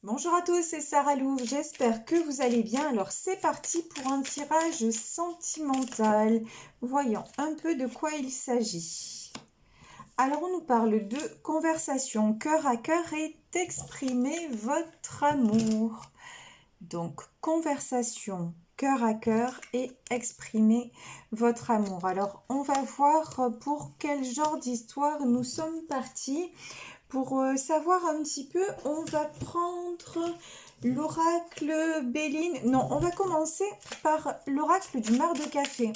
Bonjour à tous, c'est Sarah Lou, j'espère que vous allez bien. Alors c'est parti pour un tirage sentimental. Voyons un peu de quoi il s'agit. Alors on nous parle de conversation cœur à cœur et d'exprimer votre amour. Donc conversation cœur à cœur et exprimer votre amour. Alors on va voir pour quel genre d'histoire nous sommes partis. Pour savoir un petit peu, on va prendre l'oracle Béline. Non, on va commencer par l'oracle du mar de café.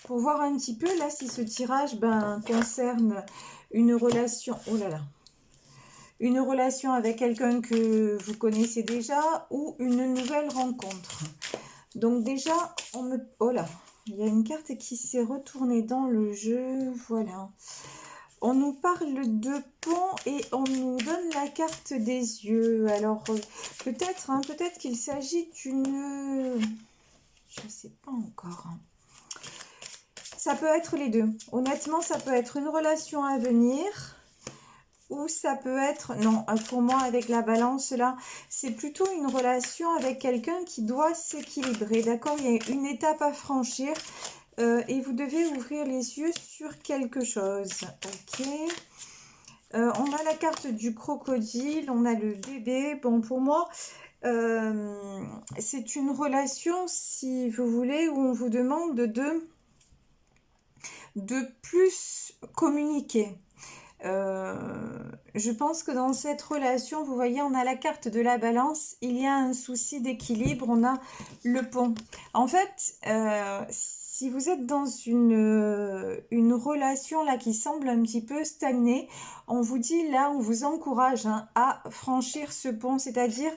Pour voir un petit peu, là, si ce tirage concerne une relation... Oh là là. Une relation avec quelqu'un que vous connaissez déjà ou une nouvelle rencontre. Donc déjà, on me... Oh là, il y a une carte qui s'est retournée dans le jeu. Voilà. On nous parle de pont et on nous donne la carte des yeux. Alors, peut-être peut-être qu'il s'agit d'une... Je ne sais pas encore. Ça peut être les deux. Honnêtement, ça peut être une relation à venir ou ça peut être... Non, pour moi, avec la balance, là, c'est plutôt une relation avec quelqu'un qui doit s'équilibrer. D'accord? Il y a une étape à franchir. Et vous devez ouvrir les yeux sur quelque chose. Ok. On a la carte du crocodile, on a le bébé. Bon, pour moi, c'est une relation, si vous voulez, où on vous demande de plus communiquer. Je pense que dans cette relation, vous voyez, on a la carte de la balance, il y a un souci d'équilibre, on a le pont. En fait, si vous êtes dans une relation là qui semble un petit peu stagnée, on vous dit là, on vous encourage à franchir ce pont, c'est-à-dire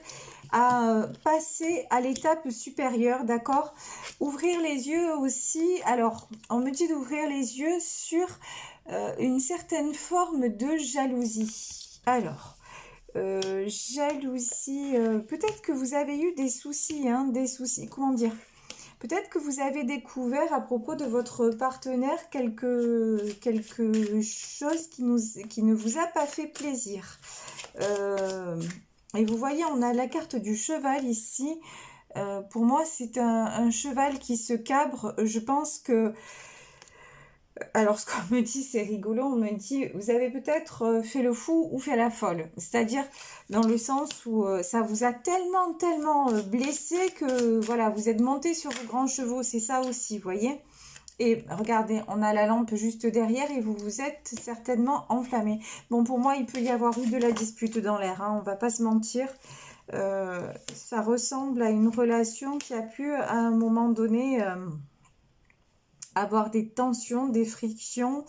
à passer à l'étape supérieure, d'accord? Ouvrir les yeux aussi, alors on me dit d'ouvrir les yeux sur une certaine forme de jalousie. Alors, jalousie, peut-être que vous avez eu des soucis, comment dire? Peut-être que vous avez découvert à propos de votre partenaire quelque chose qui ne vous a pas fait plaisir. Et vous voyez, on a la carte du cheval ici. Pour moi, c'est un cheval qui se cabre. Je pense que... Alors, ce qu'on me dit, c'est rigolo. On me dit, vous avez peut-être fait le fou ou fait la folle. C'est-à-dire, dans le sens où ça vous a tellement blessé que, voilà, vous êtes monté sur vos grands chevaux. C'est ça aussi, vous voyez. Et regardez, on a la lampe juste derrière et vous vous êtes certainement enflammé. Bon, pour moi, il peut y avoir eu de la dispute dans l'air, on va pas se mentir. Ça ressemble à une relation qui a pu, à un moment donné... avoir des tensions, des frictions.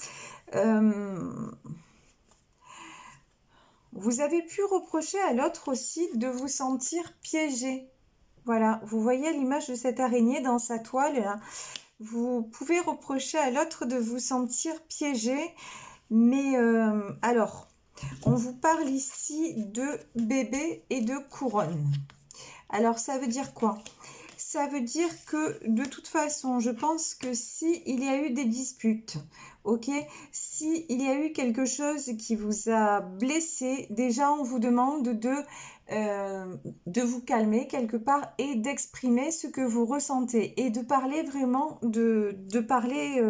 Vous avez pu reprocher à l'autre aussi de vous sentir piégé. Voilà, vous voyez l'image de cette araignée dans sa toile là. Vous pouvez reprocher à l'autre de vous sentir piégé. Mais alors, on vous parle ici de bébé et de couronne. Alors, ça veut dire quoi ? Ça veut dire que de toute façon, je pense que si il y a eu des disputes, ok, si il y a eu quelque chose qui vous a blessé, déjà on vous demande de vous calmer quelque part et d'exprimer ce que vous ressentez et de parler vraiment, de parler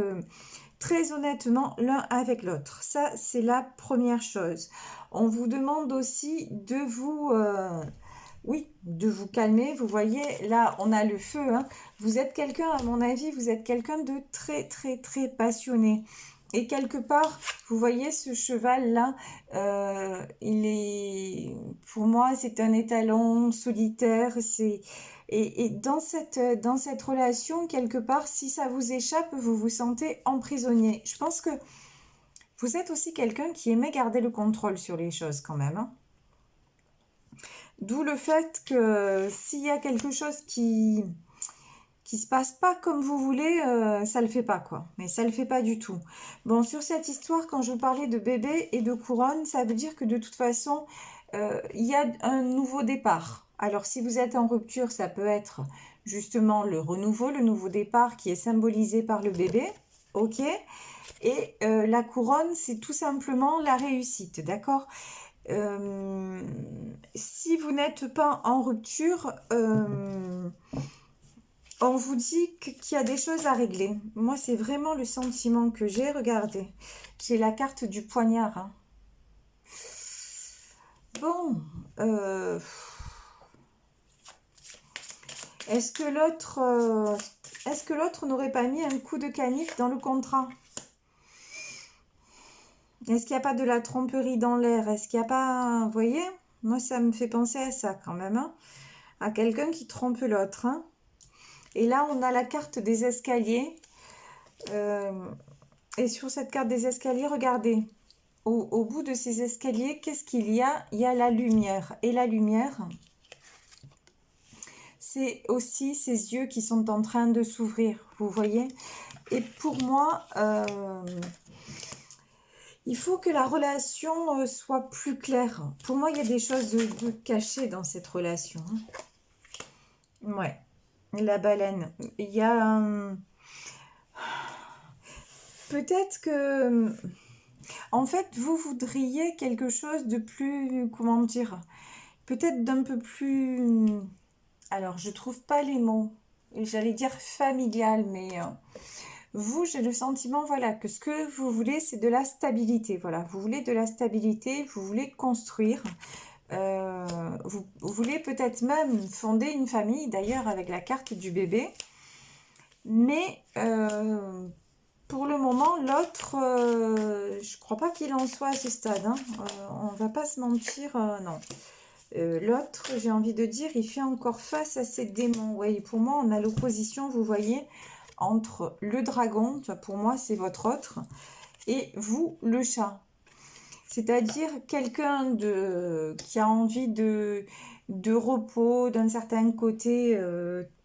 très honnêtement l'un avec l'autre. Ça, c'est la première chose. On vous demande aussi de vous... oui, de vous calmer. Vous voyez, là, on a le feu. Vous êtes quelqu'un, à mon avis, vous êtes quelqu'un de très passionné. Et quelque part, vous voyez ce cheval-là, il est, pour moi, c'est un étalon solitaire. Et dans cette relation, quelque part, si ça vous échappe, vous vous sentez emprisonné. Je pense que vous êtes aussi quelqu'un qui aimait garder le contrôle sur les choses quand même. D'où le fait que s'il y a quelque chose qui se passe pas comme vous voulez, ça le fait pas quoi. Mais ça le fait pas du tout. Bon, sur cette histoire, quand je vous parlais de bébé et de couronne, ça veut dire que de toute façon, il y a un nouveau départ. Alors si vous êtes en rupture, ça peut être justement le renouveau, le nouveau départ qui est symbolisé par le bébé. Ok. Et la couronne, c'est tout simplement la réussite, d'accord ? si vous n'êtes pas en rupture, on vous dit qu'il y a des choses à régler. Moi, c'est vraiment le sentiment que j'ai. Regardez, j'ai la carte du poignard. Hein. Bon, est-ce que l'autre n'aurait pas mis un coup de canif dans le contrat? Est-ce qu'il n'y a pas de la tromperie dans l'air? Est-ce qu'il n'y a pas... Vous voyez? Moi, ça me fait penser à ça quand même. Hein, à quelqu'un qui trompe l'autre. Hein. Et là, on a la carte des escaliers. Et sur cette carte des escaliers, regardez. Au bout de ces escaliers, qu'est-ce qu'il y a? Il y a la lumière. Et la lumière, c'est aussi ces yeux qui sont en train de s'ouvrir. Vous voyez? Et pour moi... il faut que la relation soit plus claire. Pour moi, il y a des choses de cachées dans cette relation. Ouais, la baleine. Il y a... peut-être que... En fait, vous voudriez quelque chose de plus... Comment dire? Peut-être d'un peu plus... Alors, je trouve pas les mots. J'allais dire familial, mais... vous, j'ai le sentiment, voilà, que ce que vous voulez, c'est de la stabilité. Voilà, vous voulez de la stabilité, vous voulez construire. Vous voulez peut-être même fonder une famille, d'ailleurs, avec la carte du bébé. Mais pour le moment, l'autre, je crois pas qu'il en soit à ce stade. Hein. On va pas se mentir, non. L'autre, j'ai envie de dire, il fait encore face à ses démons. Oui, pour moi, on a l'opposition, vous voyez, entre le dragon, pour moi c'est votre autre, et vous le chat. C'est-à-dire quelqu'un qui a envie de repos, d'un certain côté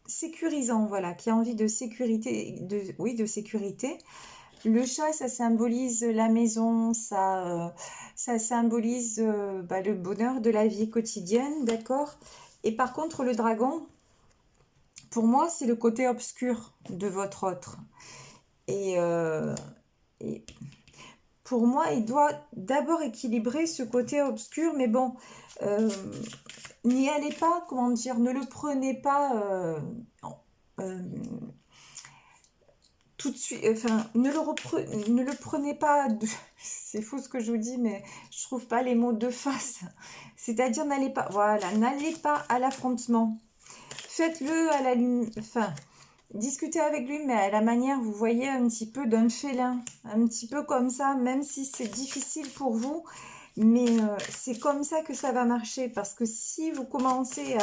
sécurisant, voilà, qui a envie de sécurité, de sécurité. Le chat, ça symbolise la maison, ça symbolise le bonheur de la vie quotidienne, d'accord? Et par contre, le dragon, pour moi, c'est le côté obscur de votre autre. Et pour moi, il doit d'abord équilibrer ce côté obscur, mais bon, n'y allez pas, comment dire, ne le prenez pas tout de suite, enfin, ne le prenez pas, c'est fou ce que je vous dis, mais je trouve pas les mots de face. C'est-à-dire, n'allez pas, voilà, n'allez pas à l'affrontement. Faites-le à la limite, enfin, discutez avec lui, mais à la manière, vous voyez, un petit peu d'un félin, un petit peu comme ça, même si c'est difficile pour vous, mais c'est comme ça que ça va marcher, parce que si vous commencez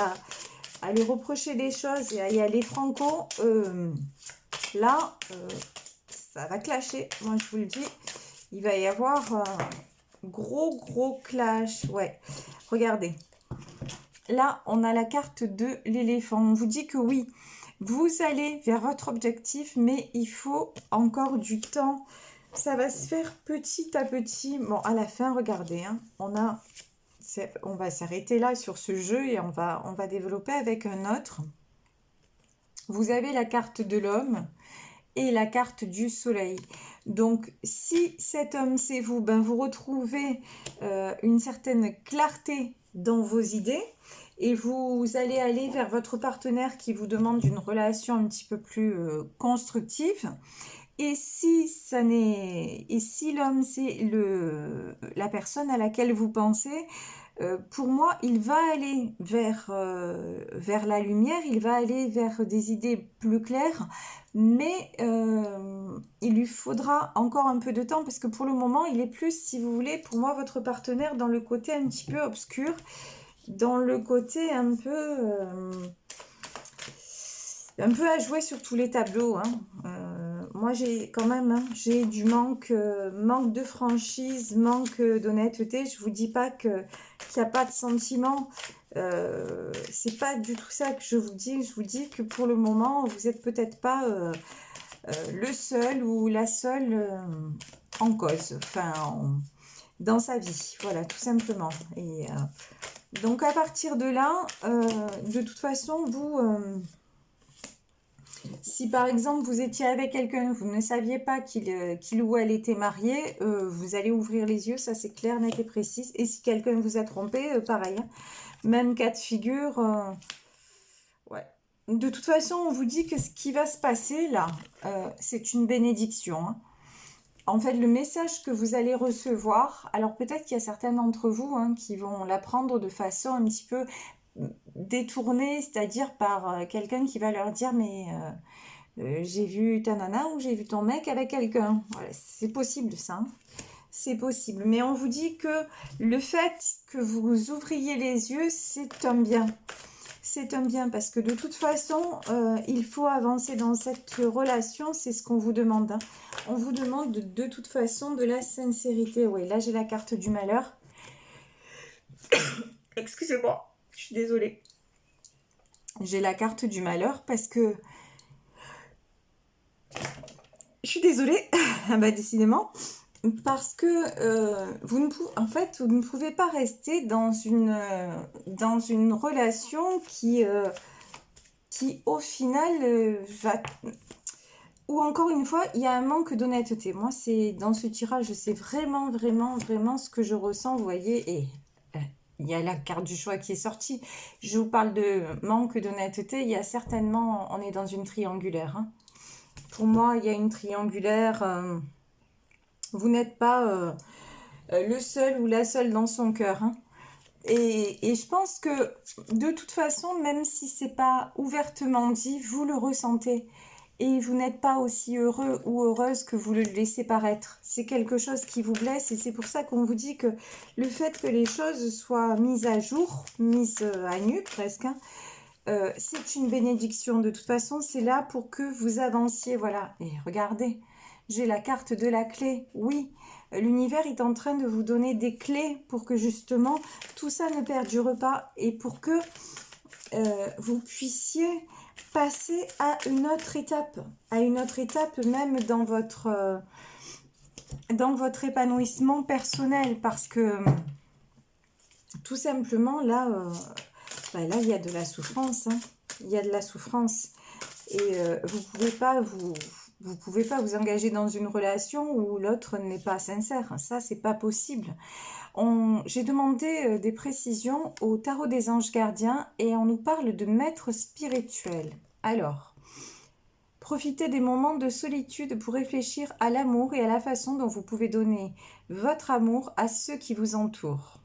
à lui reprocher des choses et à y aller franco, là, ça va clasher, moi je vous le dis, il va y avoir un gros clash, ouais, regardez. Là, on a la carte de l'éléphant. On vous dit que oui, vous allez vers votre objectif, mais il faut encore du temps. Ça va se faire petit à petit. Bon, à la fin, regardez, hein, on va s'arrêter là sur ce jeu et on va développer avec un autre. Vous avez la carte de l'homme et la carte du soleil. Donc, si cet homme, c'est vous, ben, vous retrouvez une certaine clarté dans vos idées et vous allez aller vers votre partenaire qui vous demande une relation un petit peu plus constructive. Et si l'homme, c'est la personne à laquelle vous pensez, pour moi, il va aller vers la lumière, il va aller vers des idées plus claires, mais il lui faudra encore un peu de temps parce que pour le moment, il est plus, si vous voulez, pour moi, votre partenaire dans le côté un petit peu obscur, dans le côté un peu à jouer sur tous les tableaux. Hein. Moi, j'ai quand même, hein, j'ai du manque de franchise, manque d'honnêteté. Je vous dis pas qu'il n'y a pas de sentiment. C'est pas du tout ça que je vous dis. Je vous dis que pour le moment, vous n'êtes peut-être pas le seul ou la seule en cause, enfin, dans sa vie. Voilà, tout simplement. Et donc, à partir de là, de toute façon, vous... Si par exemple vous étiez avec quelqu'un, vous ne saviez pas qu'il ou elle était marié, vous allez ouvrir les yeux, ça c'est clair, net et précis. Et si quelqu'un vous a trompé, pareil, hein. Même cas de figure. Ouais. De toute façon, on vous dit que ce qui va se passer là, c'est une bénédiction, hein. En fait, le message que vous allez recevoir, alors peut-être qu'il y a certains d'entre vous, hein, qui vont l'apprendre de façon un petit peu détournée, c'est-à-dire par quelqu'un qui va leur dire mais j'ai vu ta nana ou j'ai vu ton mec avec quelqu'un. Voilà, c'est possible ça, hein. C'est possible. Mais on vous dit que le fait que vous ouvriez les yeux, c'est un bien. C'est un bien parce que de toute façon, il faut avancer dans cette relation, c'est ce qu'on vous demande, hein. On vous demande de toute façon de la sincérité. Oui, là j'ai la carte du malheur. Excusez-moi, je suis désolée. J'ai la carte du malheur parce que... Je suis désolée, ah bah décidément. Parce que vous ne pouvez pas rester dans une relation qui au final va... Ou encore une fois, il y a un manque d'honnêteté. Moi, c'est dans ce tirage, c'est vraiment, vraiment, vraiment ce que je ressens, vous voyez. Et il y a la carte du choix qui est sortie. Je vous parle de manque d'honnêteté. Il y a certainement, on est dans une triangulaire, hein. Pour moi, il y a une triangulaire. Vous n'êtes pas le seul ou la seule dans son cœur, hein. Et je pense que de toute façon, même si c'est pas ouvertement dit, vous le ressentez. Et vous n'êtes pas aussi heureux ou heureuse que vous le laissez paraître. C'est quelque chose qui vous blesse et c'est pour ça qu'on vous dit que le fait que les choses soient mises à jour, mises à nu presque, hein, c'est une bénédiction. De toute façon, c'est là pour que vous avanciez. Voilà. Et regardez, j'ai la carte de la clé. Oui, l'univers est en train de vous donner des clés pour que justement tout ça ne perdure pas et pour que vous puissiez passer à une autre étape même dans votre épanouissement personnel parce que tout simplement là, là il y a de la souffrance, hein. Il y a de la souffrance et vous pouvez pas vous engager dans une relation où l'autre n'est pas sincère. Ça, c'est pas possible. J'ai demandé des précisions au tarot des anges gardiens et on nous parle de maître spirituel. Alors, profitez des moments de solitude pour réfléchir à l'amour et à la façon dont vous pouvez donner votre amour à ceux qui vous entourent.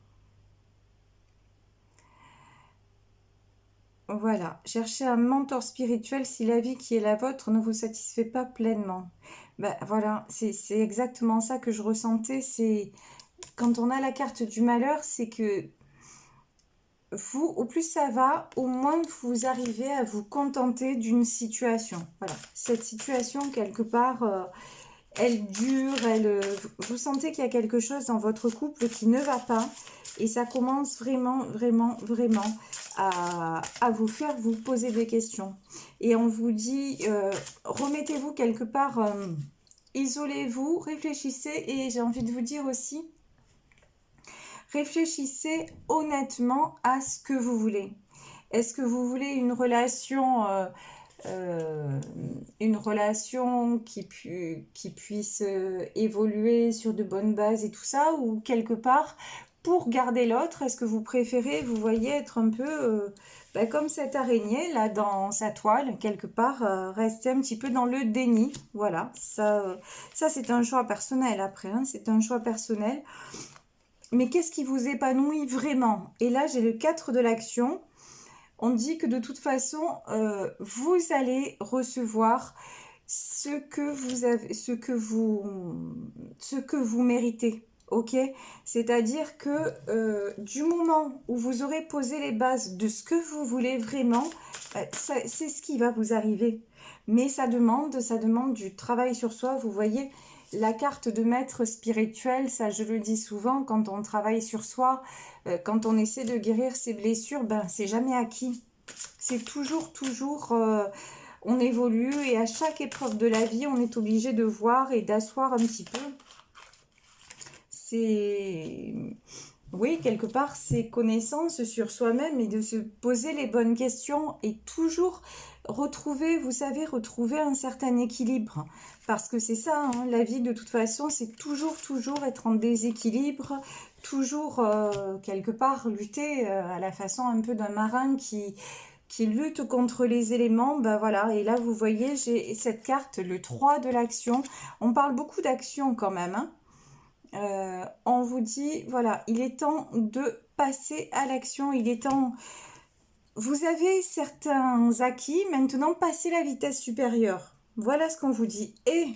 Voilà, cherchez un mentor spirituel si la vie qui est la vôtre ne vous satisfait pas pleinement. Ben voilà, c'est exactement ça que je ressentais. C'est quand on a la carte du malheur, c'est que vous, au plus ça va, au moins vous arrivez à vous contenter d'une situation. Voilà, cette situation, quelque part, elle dure, vous sentez qu'il y a quelque chose dans votre couple qui ne va pas. Et ça commence vraiment, vraiment, vraiment à vous faire vous poser des questions. Et on vous dit, remettez-vous quelque part, isolez-vous, réfléchissez. Et j'ai envie de vous dire aussi, réfléchissez honnêtement à ce que vous voulez. Est-ce que vous voulez une relation qui puisse évoluer sur de bonnes bases et tout ça, ou quelque part, pour garder l'autre, est-ce que vous préférez, vous voyez, être un peu comme cette araignée là dans sa toile, quelque part, rester un petit peu dans le déni. Voilà, ça c'est un choix personnel après, hein, c'est un choix personnel. Mais qu'est-ce qui vous épanouit vraiment? Et là, j'ai le 4 de l'action. On dit que de toute façon, vous allez recevoir ce que vous méritez. Ok? C'est-à-dire que du moment où vous aurez posé les bases de ce que vous voulez vraiment, c'est ce qui va vous arriver. Mais ça demande du travail sur soi. Vous voyez, la carte de maître spirituel, ça je le dis souvent, quand on travaille sur soi, quand on essaie de guérir ses blessures, ben c'est jamais acquis. C'est toujours, on évolue et à chaque épreuve de la vie, on est obligé de voir et d'asseoir un petit peu. Oui, quelque part, c'est connaissance sur soi-même et de se poser les bonnes questions et toujours retrouver, vous savez, retrouver un certain équilibre. Parce que c'est ça, hein, la vie de toute façon, c'est toujours être en déséquilibre, toujours quelque part lutter à la façon un peu d'un marin qui lutte contre les éléments. Ben voilà, et là vous voyez, j'ai cette carte, le 3 de l'action. On parle beaucoup d'action quand même, hein. On vous dit, voilà, il est temps de passer à l'action, il est temps... Vous avez certains acquis, maintenant passez la vitesse supérieure. Voilà ce qu'on vous dit. Et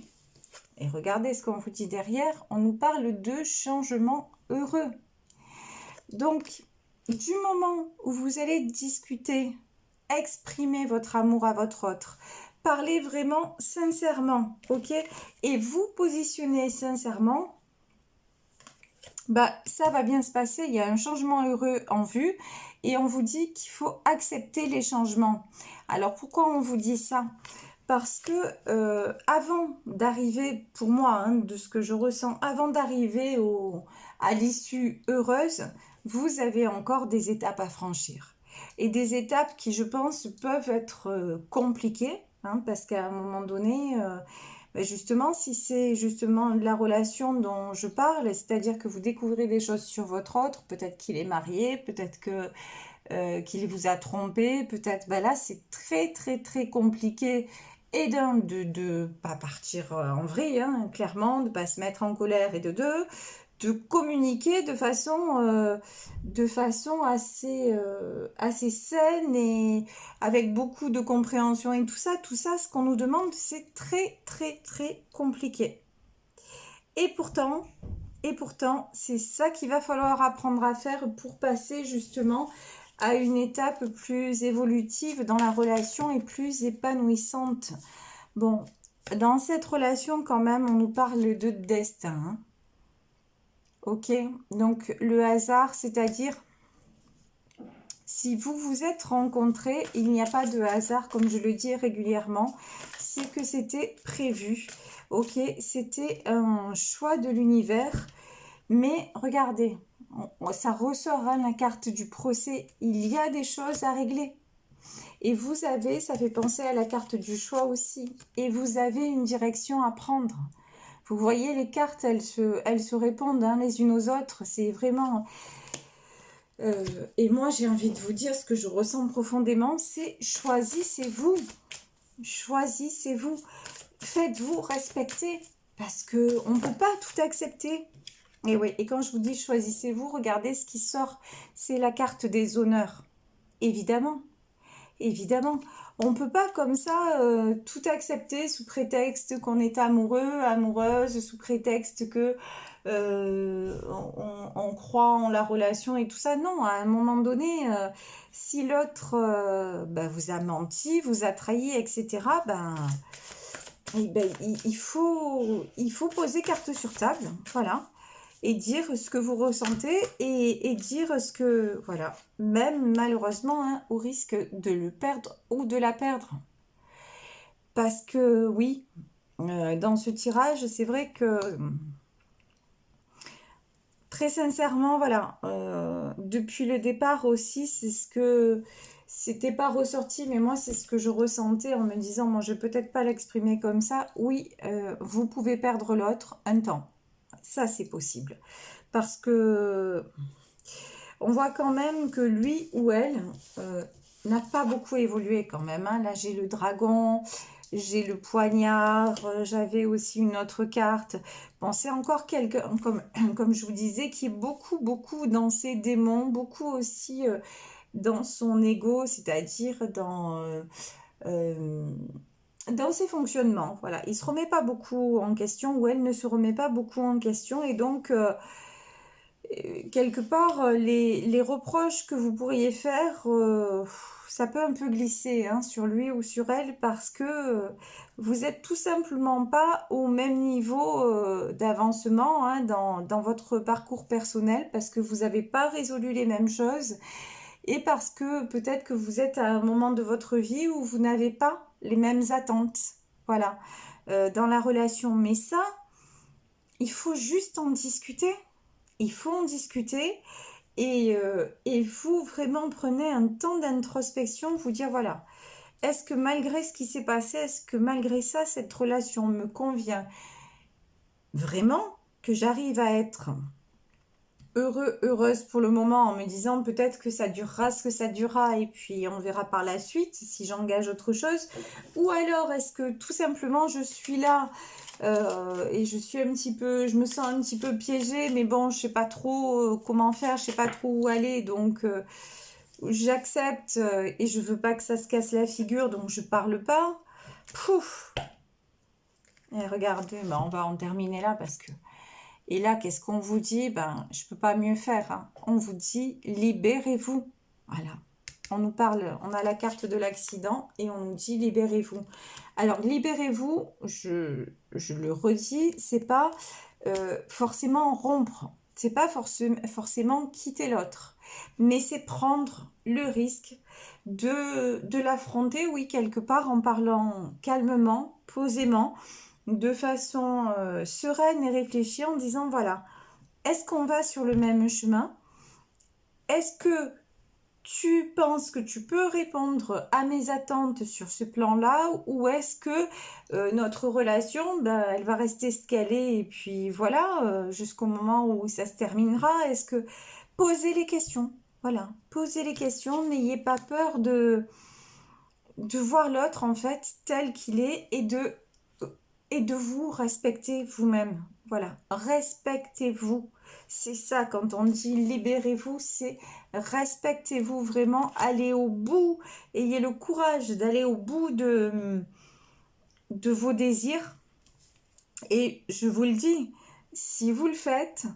regardez ce qu'on vous dit derrière, on nous parle de changement heureux. Donc, du moment où vous allez discuter, exprimer votre amour à votre autre, parlez vraiment sincèrement, ok? Et vous positionnez sincèrement, bah, ça va bien se passer, il y a un changement heureux en vue et on vous dit qu'il faut accepter les changements. Alors pourquoi on vous dit ça? Parce que avant d'arriver, pour moi, hein, de ce que je ressens, avant d'arriver à l'issue heureuse, vous avez encore des étapes à franchir. Et des étapes qui, je pense, peuvent être compliquées, hein, parce qu'à un moment donné... justement, si c'est justement la relation dont je parle, c'est-à-dire que vous découvrez des choses sur votre autre, peut-être qu'il est marié, peut-être qu'il vous a trompé, peut-être, ben là, c'est très compliqué. Et d'un, de pas partir en vrille, hein, clairement, de pas se mettre en colère, et de deux, de communiquer de façon assez saine et avec beaucoup de compréhension et tout ça, ce qu'on nous demande, c'est très compliqué. Et pourtant, c'est ça qu'il va falloir apprendre à faire pour passer justement à une étape plus évolutive dans la relation et plus épanouissante. Bon, dans cette relation quand même, on nous parle de destin, hein. Ok, donc le hasard, c'est-à-dire si vous vous êtes rencontrés, il n'y a pas de hasard, comme je le dis régulièrement, c'est que c'était prévu. Ok, c'était un choix de l'univers, mais regardez, ça ressort, hein, la carte du procès, il y a des choses à régler. Et vous avez, ça fait penser à la carte du choix aussi, et vous avez une direction à prendre. Vous voyez, les cartes, elles se répondent, hein, les unes aux autres. C'est vraiment... et moi, j'ai envie de vous dire ce que je ressens profondément, c'est choisissez-vous. Choisissez-vous. Faites-vous respecter. Parce qu'on ne peut pas tout accepter. Et oui, et quand je vous dis choisissez-vous, regardez ce qui sort. C'est la carte des honneurs. Évidemment. Évidemment, on ne peut pas comme ça tout accepter sous prétexte qu'on est amoureux, amoureuse, sous prétexte que on croit en la relation et tout ça. Non, à un moment donné, si l'autre vous a menti, vous a trahi, etc., il faut poser carte sur table, voilà. Et dire ce que vous ressentez et dire ce que, voilà, même malheureusement, hein, au risque de le perdre ou de la perdre. Parce que oui, dans ce tirage, c'est vrai que, très sincèrement, voilà, depuis le départ aussi, c'est ce que, c'était pas ressorti, mais moi, c'est ce que je ressentais en me disant, moi, je vais peut-être pas l'exprimer comme ça. Oui, vous pouvez perdre l'autre un temps. Ça, c'est possible. Parce que on voit quand même que lui ou elle n'a pas beaucoup évolué quand même, hein. Là, j'ai le dragon, j'ai le poignard, j'avais aussi une autre carte. Bon, c'est encore quelqu'un, comme je vous disais, qui est beaucoup dans ses démons, beaucoup aussi dans son ego, c'est-à-dire dans ses fonctionnements. Voilà, il ne se remet pas beaucoup en question, ou elle ne se remet pas beaucoup en question, et donc... quelque part, les reproches que vous pourriez faire, ça peut un peu glisser, hein, sur lui ou sur elle parce que vous êtes tout simplement pas au même niveau d'avancement, hein, dans votre parcours personnel parce que vous n'avez pas résolu les mêmes choses et parce que peut-être que vous êtes à un moment de votre vie où vous n'avez pas les mêmes attentes. Voilà, dans la relation. Mais ça, il faut juste en discuter. Il faut en discuter et vous vraiment prenez un temps d'introspection, vous dire voilà, est-ce que malgré ce qui s'est passé, est-ce que malgré ça, cette relation me convient vraiment, que j'arrive à être heureuse pour le moment en me disant peut-être que ça durera ce que ça durera et puis on verra par la suite si j'engage autre chose, ou alors est-ce que tout simplement je suis là et je me sens un petit peu piégée, mais bon, je sais pas trop comment faire, je sais pas trop où aller, donc j'accepte et je veux pas que ça se casse la figure, donc je parle pas. Pouf. Et regardez, ben on va en terminer là parce que... Et là, qu'est-ce qu'on vous dit? Ben, je peux pas mieux faire, hein. On vous dit, libérez-vous. Voilà. On nous parle, on a la carte de l'accident et on nous dit, libérez-vous. Alors, libérez-vous, je le redis, c'est pas forcément rompre. C'est pas forcément quitter l'autre. Mais c'est prendre le risque de l'affronter, oui, quelque part, en parlant calmement, posément, de façon sereine et réfléchie, en disant voilà, est-ce qu'on va sur le même chemin? Est-ce que tu penses que tu peux répondre à mes attentes sur ce plan-là, ou est-ce que notre relation, ben, elle va rester ce qu'elle est et puis voilà, jusqu'au moment où ça se terminera? Est-ce que... Posez les questions, voilà, posez les questions, n'ayez pas peur de voir l'autre en fait tel qu'il est et de vous respecter vous-même. Voilà, respectez-vous. C'est ça, quand on dit libérez-vous, c'est respectez-vous vraiment, allez au bout, ayez le courage d'aller au bout de vos désirs. Et je vous le dis, si vous le faites,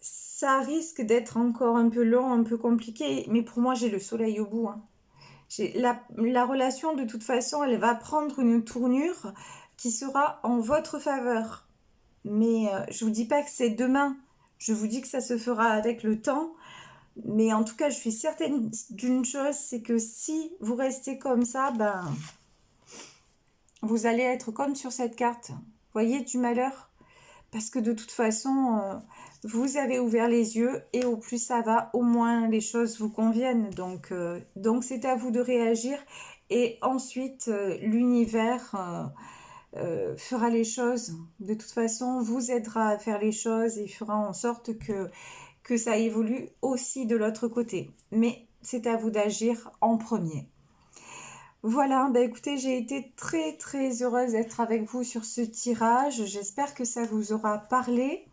ça risque d'être encore un peu long, un peu compliqué, mais pour moi, j'ai le soleil au bout, hein. La relation, de toute façon, elle va prendre une tournure qui sera en votre faveur. Mais je vous dis pas que c'est demain. Je vous dis que ça se fera avec le temps. Mais en tout cas, je suis certaine d'une chose, c'est que si vous restez comme ça, ben, vous allez être comme sur cette carte. Vous voyez, du malheur. Parce que de toute façon, vous avez ouvert les yeux et au plus ça va, au moins les choses vous conviennent. Donc c'est à vous de réagir et ensuite l'univers fera les choses. De toute façon, vous aidera à faire les choses et fera en sorte que ça évolue aussi de l'autre côté. Mais c'est à vous d'agir en premier. Voilà, bah écoutez, j'ai été très très heureuse d'être avec vous sur ce tirage. J'espère que ça vous aura parlé.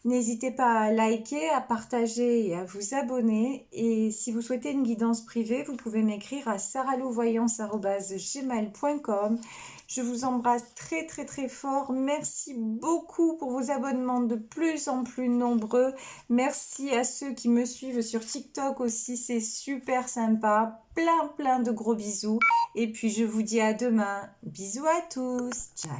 N'hésitez pas à liker, à partager et à vous abonner. Et si vous souhaitez une guidance privée, vous pouvez m'écrire à sarahlouvoyance@gmail.com. Je vous embrasse très très très fort. Merci beaucoup pour vos abonnements de plus en plus nombreux. Merci à ceux qui me suivent sur TikTok aussi, c'est super sympa. Plein plein de gros bisous. Et puis je vous dis à demain. Bisous à tous. Ciao.